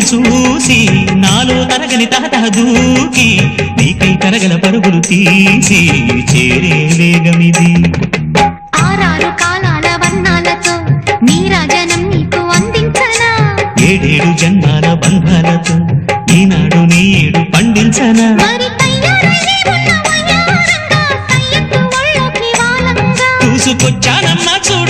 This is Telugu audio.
చూసి నాలో తరగని తహతహ దూకి నీకై తరగల పరుగులు తీసి చేరే వేగమిది. ఆరారు కాలాల వర్ణాలతో నీరాజనం నీకు అందించనా, ఏడేడు జన్మాల బంధాలతో ఈనాడు నీ ఏడు పండించనా. చూసుకొచ్చానమ్మా చూడు